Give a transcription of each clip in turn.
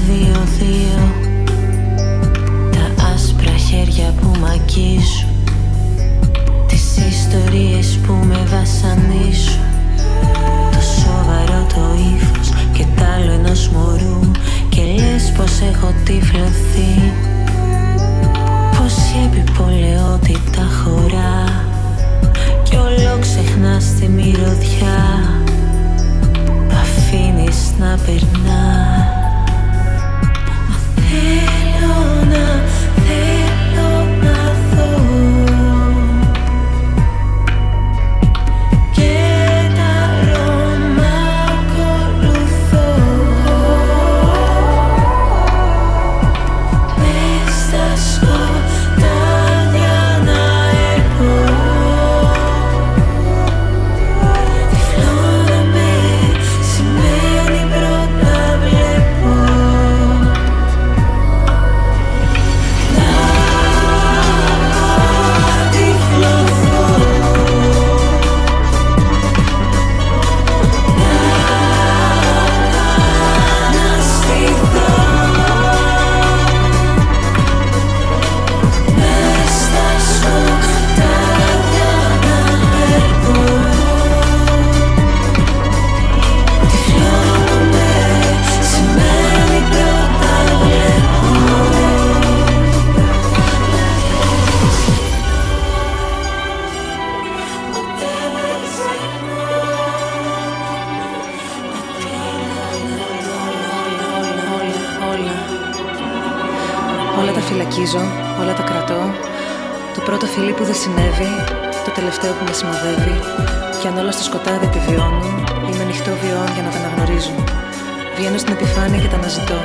Δύο-δύο τα άσπρα χέρια που μ' αγγίζουν, τις ιστορίες που με βασανίζουν, το σοβαρό το ύφος και τ' άλλο ενός μωρού. Και λες πως έχω τυφλωθεί, πως η επιπολαιότητα χωρά κι όλο ξεχνάς τη μυρωδιά που αφήνεις να περνά. Θέλω να δω και τα αρώμα ακολουθώ, μες στα σκοτάδια να έρχω, τυφλώνομαι, σημαίνει πρώτα βλέπω. Όλα τα φυλακίζω, όλα τα κρατώ. Το πρώτο φιλί που δεν συνέβη, το τελευταίο που με σημαδεύει. Κι αν όλα στο σκοτάδι επιβιώνουν, είμαι ανοιχτό βιών για να τα αναγνωρίζουν. Βγαίνω στην επιφάνεια και τα αναζητώ.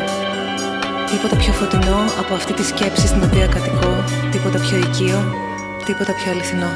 Τίποτα πιο φωτεινό από αυτή τη σκέψη στην οποία κατοικώ. Τίποτα πιο οικείο, τίποτα πιο αληθινό.